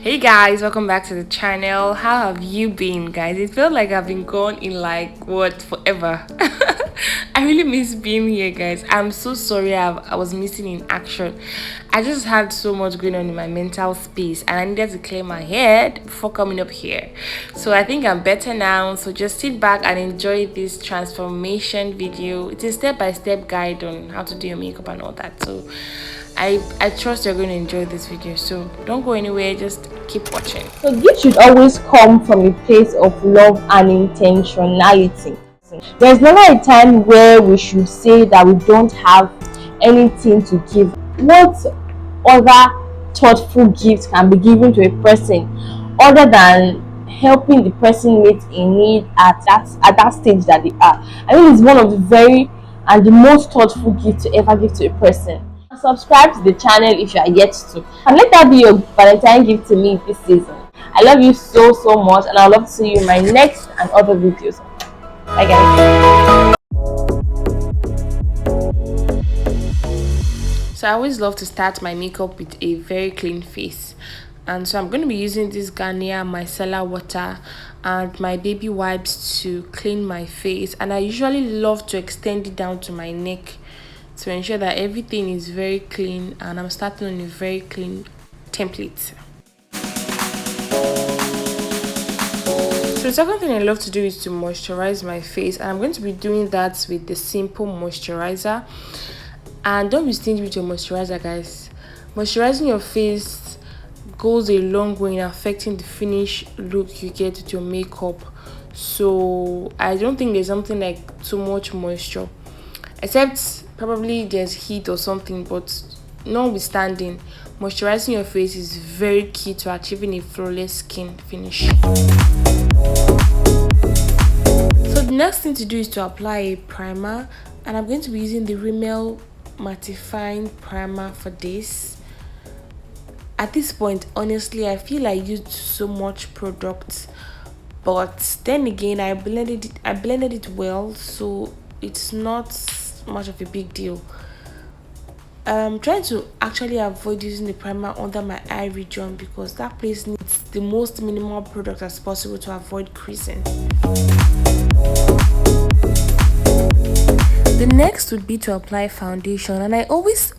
Hey guys, welcome back to the channel. How have you been, guys? It felt like I've been gone in like what forever. I really miss being here, guys. I'm so sorry I was missing in action. I just had so much going on in my mental space and I needed to clear my head before coming up here. So I think I'm better now. So just sit back and enjoy this transformation video. It's a step-by-step guide on how to do your makeup and all that. So I trust you're going to enjoy this video, so don't go anywhere, just keep watching. So gift should always come from a place of love and intentionality. There's never a time where we should say that we don't have anything to give. What other thoughtful gifts can be given to a person other than helping the person meet a need at that stage that they are? I think it's one of the very and the most thoughtful gift to ever give to a person. Subscribe to the channel if you are yet to, and let that be your Valentine gift to me this season. I love you so much, and I'd love to see you in my next and other videos. Bye guys. So I always love to start my makeup with a very clean face, and so I'm going to be using this Garnier micellar water and my baby wipes to clean my face, and I usually love to extend it down to my neck to ensure that everything is very clean, and I'm starting on a very clean template. So the second thing I love to do is to moisturize my face, and I'm going to be doing that with the simple moisturizer. And don't be stingy with your moisturizer, guys. Moisturizing your face goes a long way in affecting the finished look you get with your makeup. So I don't think there's something like too much moisture, except probably there's heat or something, but notwithstanding, moisturizing your face is very key to achieving a flawless skin finish. So the next thing to do is to apply a primer, and I'm going to be using the Rimmel mattifying primer for this. At this point, honestly, I feel I used so much product, but then again, I blended it well, so it's not much of a big deal. I'm trying to actually avoid using the primer under my eye region because that place needs the most minimal product as possible to avoid creasing. The next would be to apply foundation, and I always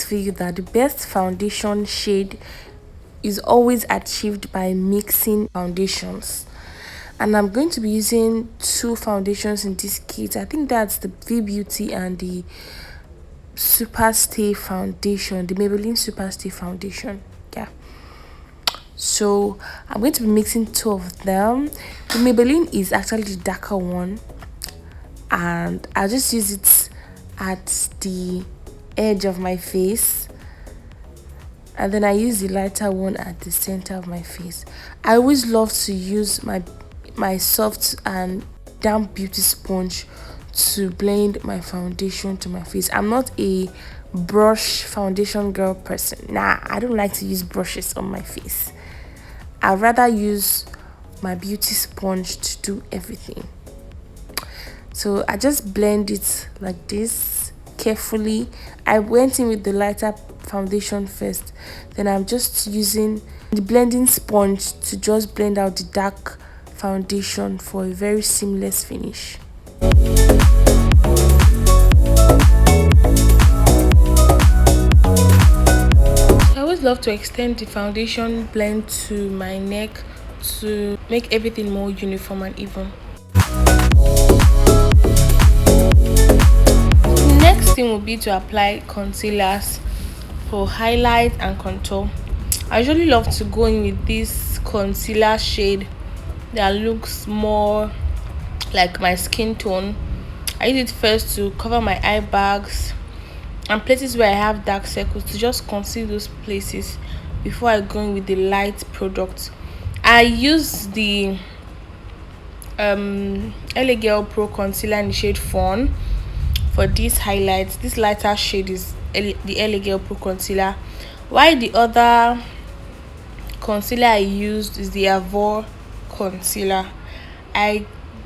feel that the best foundation shade is always achieved by mixing foundations. And I'm going to be using two foundations in this kit. I think that's the V Beauty and the Super Stay foundation, the Maybelline Super Stay foundation. Yeah, so I'm going to be mixing two of them. The Maybelline is actually the darker one, and I'll just use it at the edge of my face, and then I use the lighter one at the center of my face. I always love to use my soft and damp beauty sponge to blend my foundation to my face. I'm not a brush foundation girl person. Nah, I don't like to use brushes on my face. I'd rather use my beauty sponge to do everything. So I just blend it like this carefully. I went in with the lighter foundation first, then I'm just using the blending sponge to just blend out the dark foundation for a very seamless finish. I always love to extend the foundation blend to my neck to make everything more uniform and even. The next thing will be to apply concealers for highlight and contour. I usually love to go in with this concealer shade that looks more like my skin tone. I use it first to cover my eye bags and places where I have dark circles, to just conceal those places before I go in with the light product. I use the LA Girl Pro concealer in the shade Fawn for these highlights. This lighter shade is the LA Girl Pro concealer, while the other concealer I used is the Avor concealer. I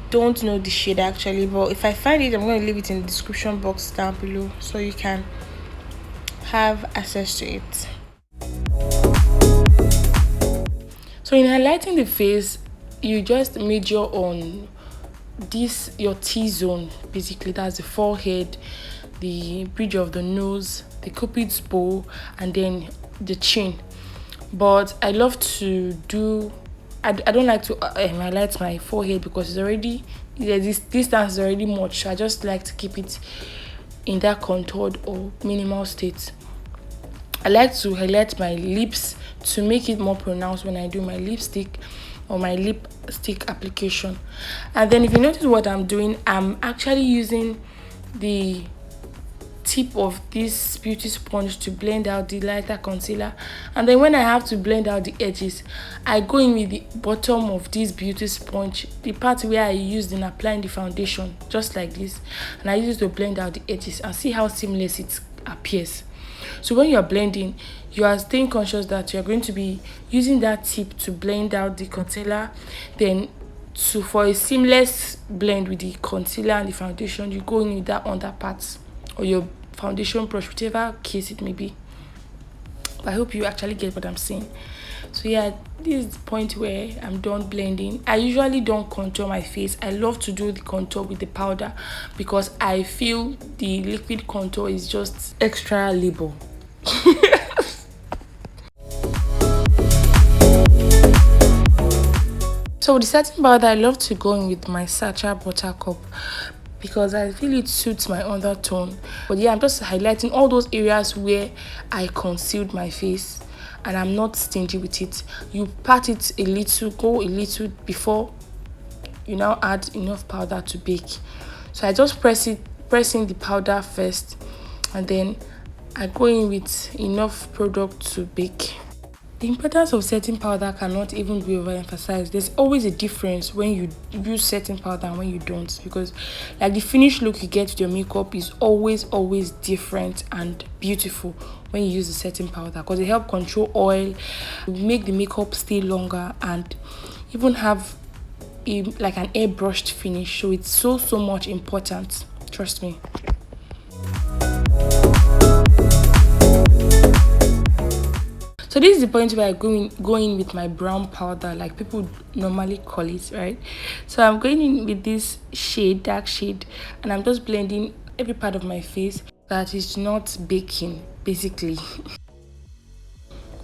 don't know the shade actually, but if I find it, I'm going to leave it in the description box down below so you can have access to it. So in highlighting the face, you just major on this your T-zone. Basically, that's the forehead, the bridge of the nose, the cupid's bow, and then the chin. But I love to do. I don't like to highlight my forehead because it's already this distance is already much. So I just like to keep it in that contoured or minimal state. I like to highlight my lips to make it more pronounced when I do my lipstick or my lipstick application. And then if you notice what I'm doing, I'm actually using the tip of this beauty sponge to blend out the lighter concealer, and then when I have to blend out the edges, I go in with the bottom of this beauty sponge, the part where I used in applying the foundation, just like this, and I use it to blend out the edges and see how seamless it appears. So when you're blending, you are staying conscious that you're going to be using that tip to blend out the concealer. Then for a seamless blend with the concealer and the foundation, you go in with that under part or your foundation brush, whichever case it may be. I hope you actually get what I'm saying. So yeah, this is the point where I'm done blending. I usually don't contour my face. I love to do the contour with the powder because I feel the liquid contour is just extra labor. So with the setting powder, I love to go in with my Sacha Buttercup because I feel it suits my undertone. But yeah, I'm just highlighting all those areas where I concealed my face, and I'm not stingy with it. You pat it a little, go a little before you now add enough powder to bake. So I just press in the powder first, and then I go in with enough product to bake. The importance of setting powder cannot even be overemphasized. There's always a difference when you use setting powder and when you don't, because like the finished look you get with your makeup is always different and beautiful when you use the setting powder, because it helps control oil, make the makeup stay longer, and even have like an airbrushed finish. So it's so much important, trust me. So this is the point where I go in with my brown powder, like people normally call it, right? So I'm going in with this shade, dark shade, and I'm just blending every part of my face that is not baking, basically.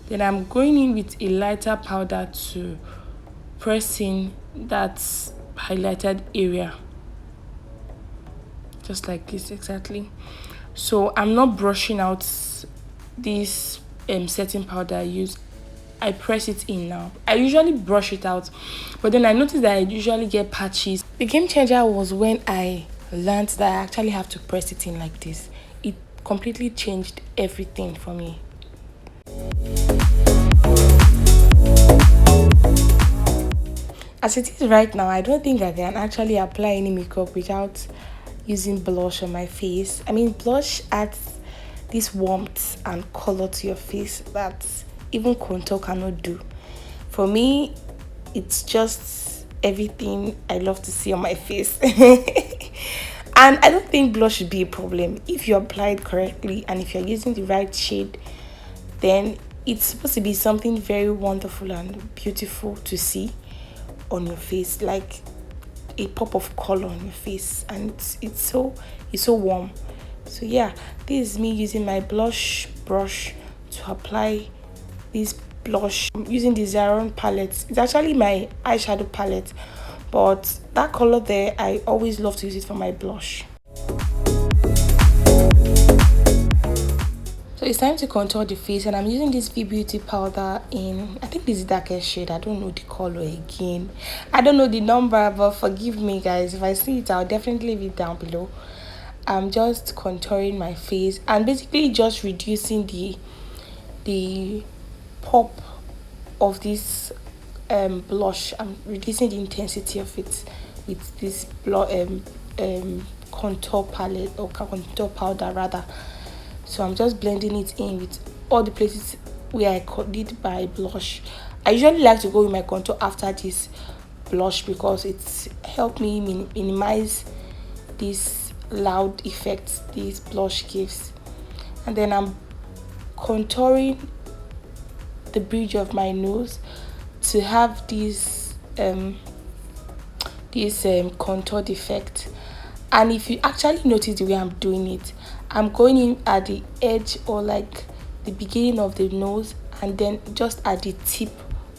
Then I'm going in with a lighter powder to press in that highlighted area, just like this exactly. So I'm not brushing out this setting powder I use. I press it in now. I usually brush it out, but then I noticed that I usually get patches. The game changer was when I learned that I actually have to press it in like this. It completely changed everything for me. As it is right now, I don't think I can actually apply any makeup without using blush on my face. I mean, blush adds this warmth and color to your face that even contour cannot do. For me, it's just everything I love to see on my face. And I don't think blush should be a problem if you apply it correctly and if you're using the right shade. Then it's supposed to be something very wonderful and beautiful to see on your face, like a pop of color on your face, and it's so warm. So yeah, this is me using my blush brush to apply this blush. I'm using the Zaron palette. It's actually my eyeshadow palette, but that color there, I always love to use it for my blush. So it's time to contour the face, and I'm using this V Beauty powder in, I think this is darkest shade. I don't know the color again. I don't know the number, but forgive me guys. If I see it, I'll definitely leave it down below. I'm just contouring my face and basically just reducing the pop of this blush. I'm reducing the intensity of it with this contour palette, or contour powder rather. So I'm just blending it in with all the places where I did by blush. I usually like to go with my contour after this blush because it's helped me minimize this loud effect this blush gives. And then I'm contouring the bridge of my nose to have this contour defect. And if you actually notice the way I'm doing it, I'm going in at the edge or like the beginning of the nose, and then just at the tip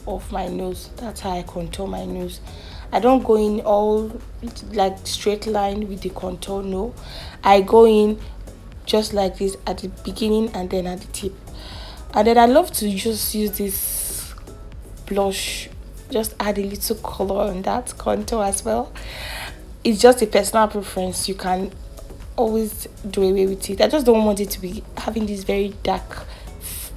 of my nose. That's how I contour my nose. I don't go in all like straight line with the contour, no. I go in just like this at the beginning and then at the tip. And then I love to just use this blush, just add a little color on that contour as well. It's just a personal preference. You can always do away with it. I just don't want it to be having this very dark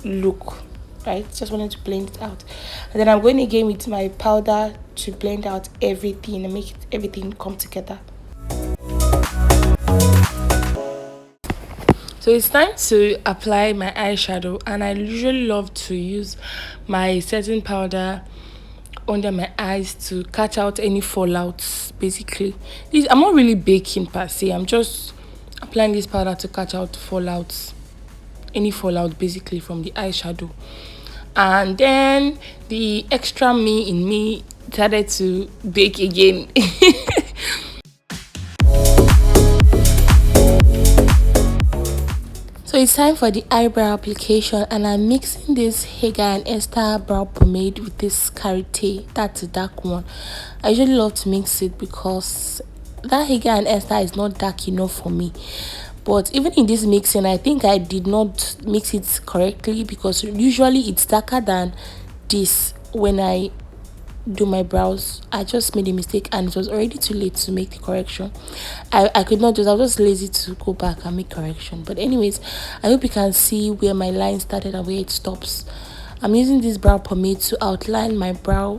look, right? Just wanted to blend it out. And then I'm going again with my powder to blend out everything and make everything come together. So it's time to apply my eyeshadow, and I usually love to use my setting powder under my eyes to catch out any fallouts. Basically, I'm not really baking per se. I'm just applying this powder to catch out fallouts, any fallout basically from the eyeshadow. And then the extra me in me started to bake again. So it's time for the eyebrow application, and I'm mixing this Hager and Esther brow pomade with this Karité. That's a dark one. I usually love to mix it because that Hager and Esther is not dark enough for me. But even in this mixing, I think I did not mix it correctly, because usually it's darker than this when I do my brows. I just made a mistake and it was already too late to make the correction. I could not just, I was just lazy to go back and make correction. But anyways, I hope you can see where my line started and where it stops. I'm using this brow pomade to outline my brow,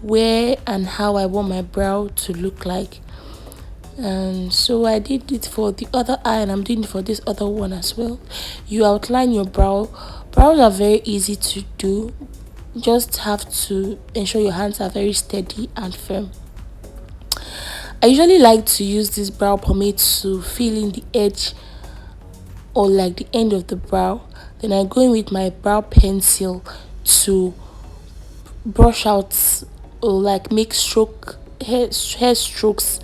where and how I want my brow to look like. And so I did it for the other eye, and I'm doing it for this other one as well. You outline your brow. Brows are very easy to do. Just have to ensure your hands are very steady and firm. I usually like to use this brow pomade to fill in the edge or like the end of the brow. Then I go in with my brow pencil to brush out or like make hair strokes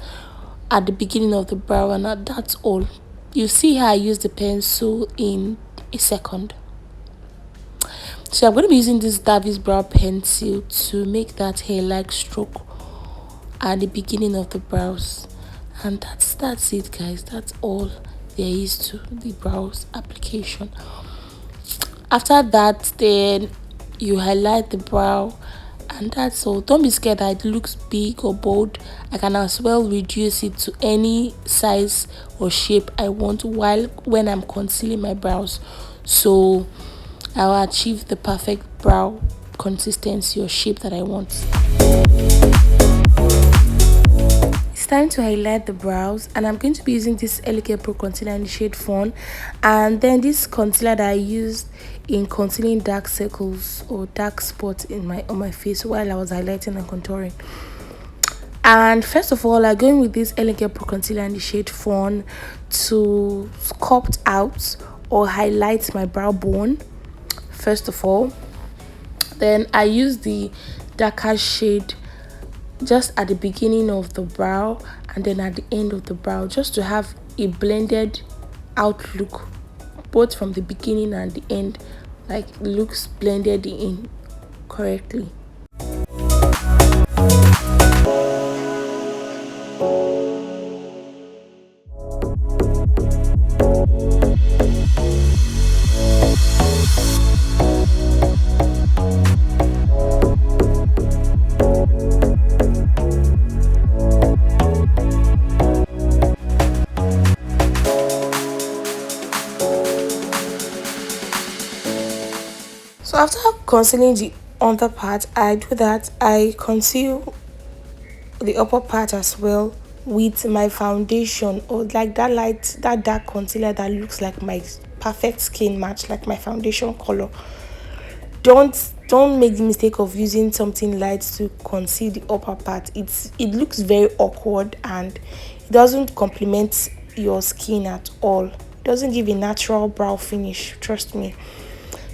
at the beginning of the brow, and that's all. You see how I use the pencil in a second. So I'm going to be using this Davis brow pencil to make that hair like stroke at the beginning of the brows. And that's it, guys. That's all there is to the brows application. After that, then you highlight the brow, and that's all. Don't be scared that it looks big or bold. I can as well reduce it to any size or shape I want while when I'm concealing my brows, so I'll achieve the perfect brow consistency or shape that I want. It's time to highlight the brows, and I'm going to be using this LK Pro concealer in the shade Fawn, and then this concealer that I used in concealing dark circles or dark spots in on my face while I was highlighting and contouring. And first of all, I'm going with this LK Pro concealer in the shade Fawn to sculpt out or highlight my brow bone first of all. Then I use the darker shade just at the beginning of the brow and then at the end of the brow, just to have a blended outlook both from the beginning and the end, like looks blended in correctly. So after concealing the under part, I conceal the upper part as well with my foundation, or like that dark concealer that looks like my perfect skin match, like my foundation color. Don't make the mistake of using something light to conceal the upper part. It looks very awkward and it doesn't complement your skin at all. It doesn't give a natural brow finish, trust me.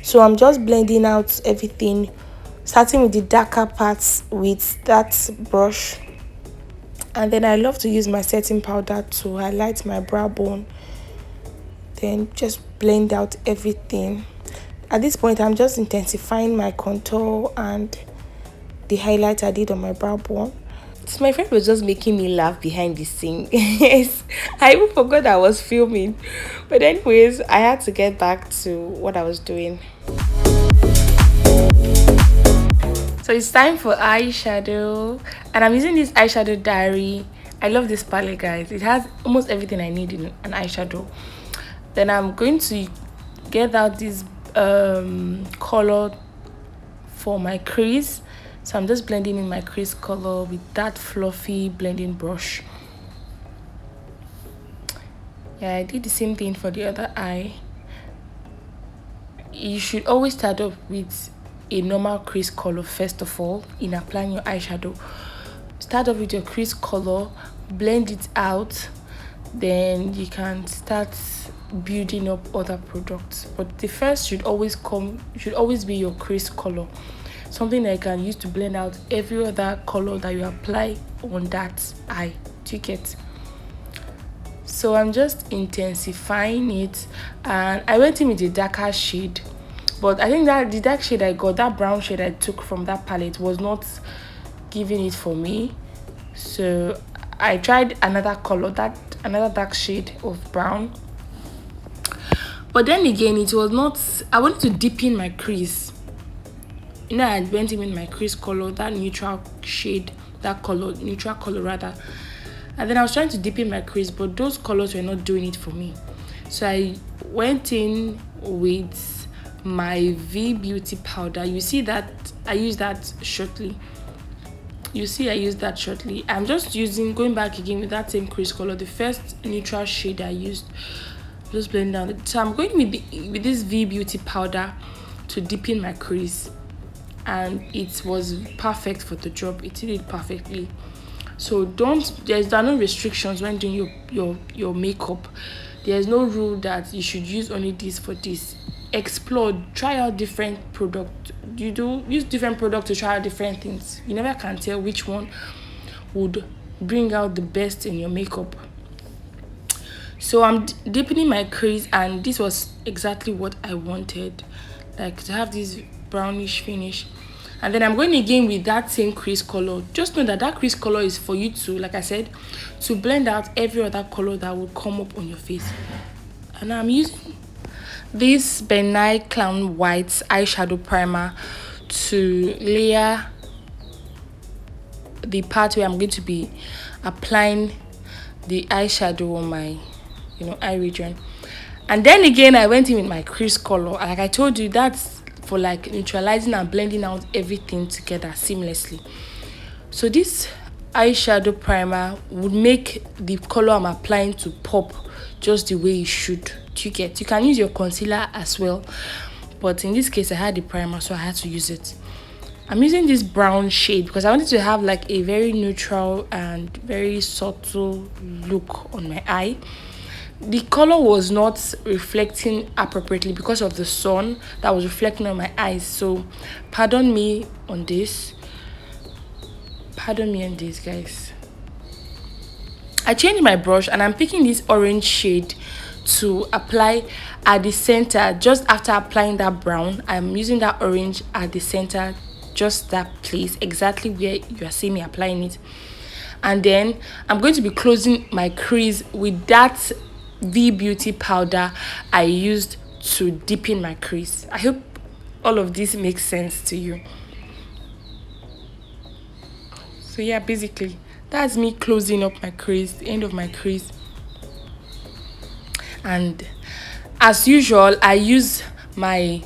So I'm just blending out everything starting with the darker parts with that brush. And then I love to use my setting powder to highlight my brow bone, then just blend out everything. At this point, I'm just intensifying my contour and the highlight I did on my brow bone. So my friend was just making me laugh behind the scene. Yes, I even forgot I was filming. But anyways, I had to get back to what I was doing. So it's time for eyeshadow, and I'm using this eyeshadow diary. I love this palette, guys. It has almost everything I need in an eyeshadow. Then I'm going to get out this color for my crease. So I'm just blending in my crease color with that fluffy blending brush. Yeah, I did the same thing for the other eye. You should always start off with a normal crease color first of all in applying your eyeshadow. Start off with your crease color, blend it out, then you can start building up other products. But the first should always be your crease color, something that you can use to blend out every other color that you apply on that eye. Do you get? So I'm just intensifying it, and I went in with a darker shade, but I think that the dark shade I got, that brown shade I took from that palette, was not giving it for me. So I tried another color, another dark shade of brown, but then again it was not. I wanted to deepen my crease. I went in with my crease color, that neutral shade, neutral color rather. And then I was trying to deepen my crease, but those colors were not doing it for me. So I went in with my V Beauty powder. You see that I use that shortly. I'm just going back again with that same crease color, the first neutral shade I used. Just blend down. So I'm going with this V Beauty powder to deepen my crease, and it was perfect for the job. It did it perfectly. So there are no restrictions when doing your makeup. There's no rule that you should use only this for this. Explore, try out different product. Use different products to try out different things. You never can tell which one would bring out the best in your makeup. So I'm deepening my crease, and this was exactly what I wanted, like to have this brownish finish. And then I'm going again with that same crease color. Just know that crease color is for you to, like I said, to blend out every other color that will come up on your face. And I'm using this Benign Clown White eyeshadow primer to layer the part where I'm going to be applying the eyeshadow on my eye region. And then again I went in with my crease color. Like I told you, that's for like neutralizing and blending out everything together seamlessly. So this eyeshadow primer would make the color I'm applying to pop just the way it should. You can use your concealer as well, but in this case I had the primer, so I had to use it. I'm using this brown shade because I wanted to have like a very neutral and very subtle look on my eye. The color was not reflecting appropriately because of the sun that was reflecting on my eyes, so pardon me on this, guys. I changed my brush and I'm picking this orange shade to apply at the center. Just after applying that brown, I'm using that orange at the center, just that place exactly where you are seeing me applying it. And then I'm going to be closing my crease with that V Beauty powder I used to deepen my crease. I hope all of this makes sense to you. So yeah, basically that's me closing up my crease, the end of my crease. And as usual, I use my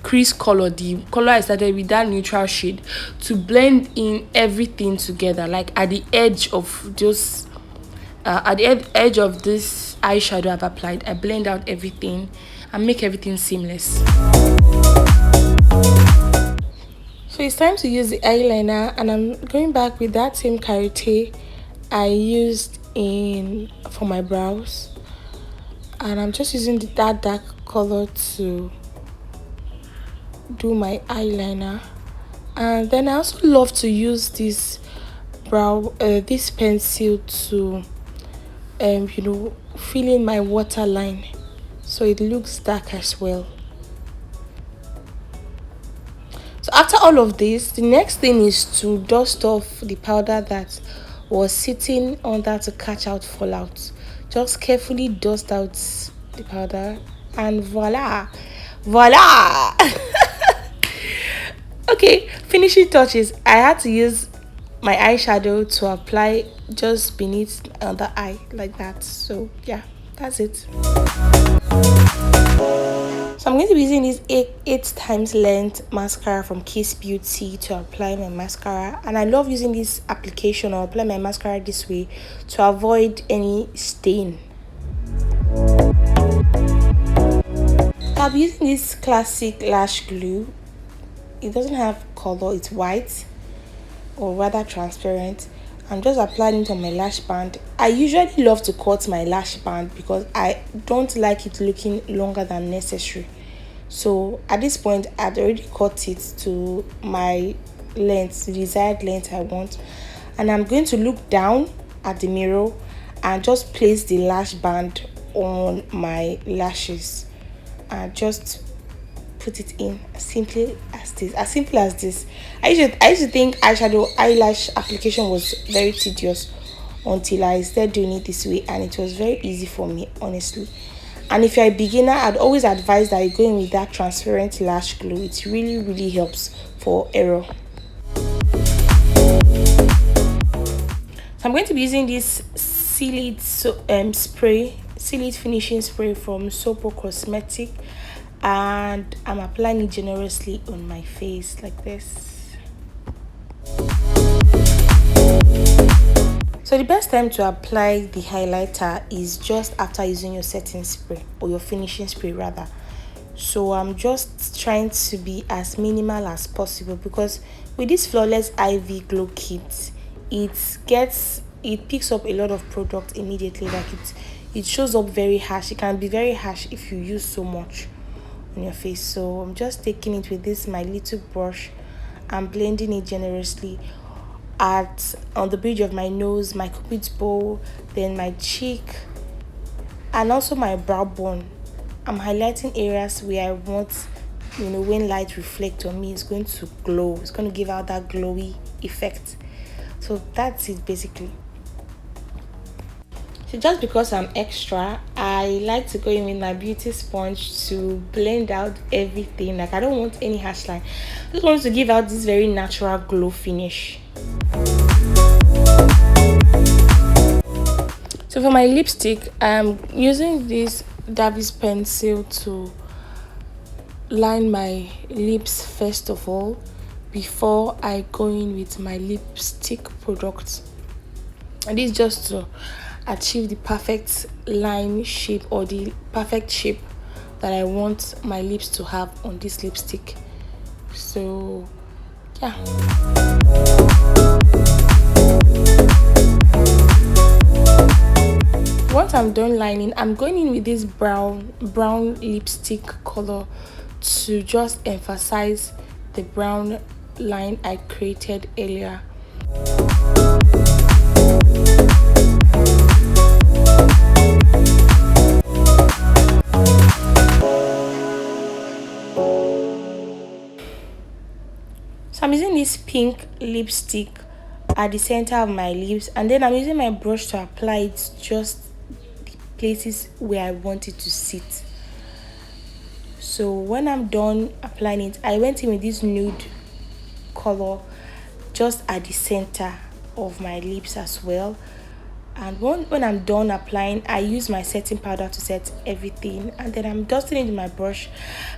crease color, the color I started with, that neutral shade, to blend in everything together, like at the edge of just at the edge of this eyeshadow I've applied. I blend out everything and make everything seamless. So it's time to use the eyeliner, and I'm going back with that same karate I used for my brows, and I'm just using that dark color to do my eyeliner. And then I also love to use this pencil to fill in my waterline so it looks dark as well. So after all of this, the next thing is to dust off the powder that was sitting under to catch out fallout. Just carefully dust out the powder and voila. Okay, finishing touches. I had to use my eyeshadow to apply just beneath the eye like that. So yeah, that's it. So I'm going to be using this 8 times length mascara from Kiss Beauty to apply my mascara, and I love using this application or apply my mascara this way to avoid any stain. I'll be using this classic lash glue. It doesn't have color, it's white or rather transparent. I'm just applying it on my lash band. I usually love to cut my lash band because I don't like it looking longer than necessary. So at this point, I'd already cut it to my length, the desired length I want. And I'm going to look down at the mirror and just place the lash band on my lashes and just put it in as simple as this. I used to think eyelash application was very tedious until I started doing it this way, and it was very easy for me, honestly. And if you're a beginner, I'd always advise that you go in with that transparent lash glue. It really helps for error. So I'm going to be using this Seal It finishing spray from Sopo Cosmetic, and I'm applying it generously on my face like this. So the best time to apply the highlighter is just after using your setting spray, or your finishing spray rather. So I'm just trying to be as minimal as possible, because with this Flawless IV Glow Kit, it picks up a lot of product immediately. Like it shows up very harsh. It can be very harsh if you use so much on your face. So I'm just taking it with this my little brush and blending it generously on the bridge of my nose, my cupid's bow, then my cheek, and also my brow bone. I'm highlighting areas where I want, when light reflects on me, it's going to glow. It's going to give out that glowy effect. So that's it basically. So just because I'm extra, I like to go in with my beauty sponge to blend out everything. Like, I don't want any harsh line. I just want to give out this very natural glow finish. So for my lipstick, I'm using this Davis pencil to line my lips first of all before I go in with my lipstick product. And this is just to achieve the perfect line shape, or the perfect shape that I want my lips to have on this lipstick. So yeah. Once I'm done lining, I'm going in with this brown lipstick color to just emphasize the brown line I created earlier. So I'm using this pink lipstick at the center of my lips, and then I'm using my brush to apply it just the places where I want it to sit. So when I'm done applying it, I went in with this nude color just at the center of my lips as well. And when I'm done applying, I use my setting powder to set everything, and then I'm dusting it with my brush.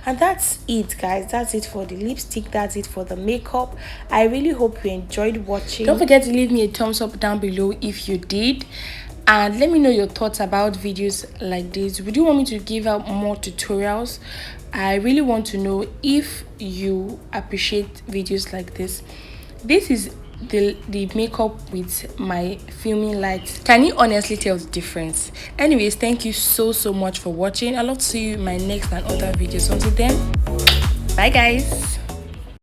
And that's it, guys. That's it for the lipstick. That's it for the makeup. I really hope you enjoyed watching. Don't forget to leave me a thumbs up down below if you did, and let me know your thoughts about videos like this. Would you want me to give out more tutorials? I really want to know if you appreciate videos like this. This is the makeup with my filming lights. Can you honestly tell the difference? Anyways, thank you so much for watching. I love to see you in my next and other videos. Until then, bye guys.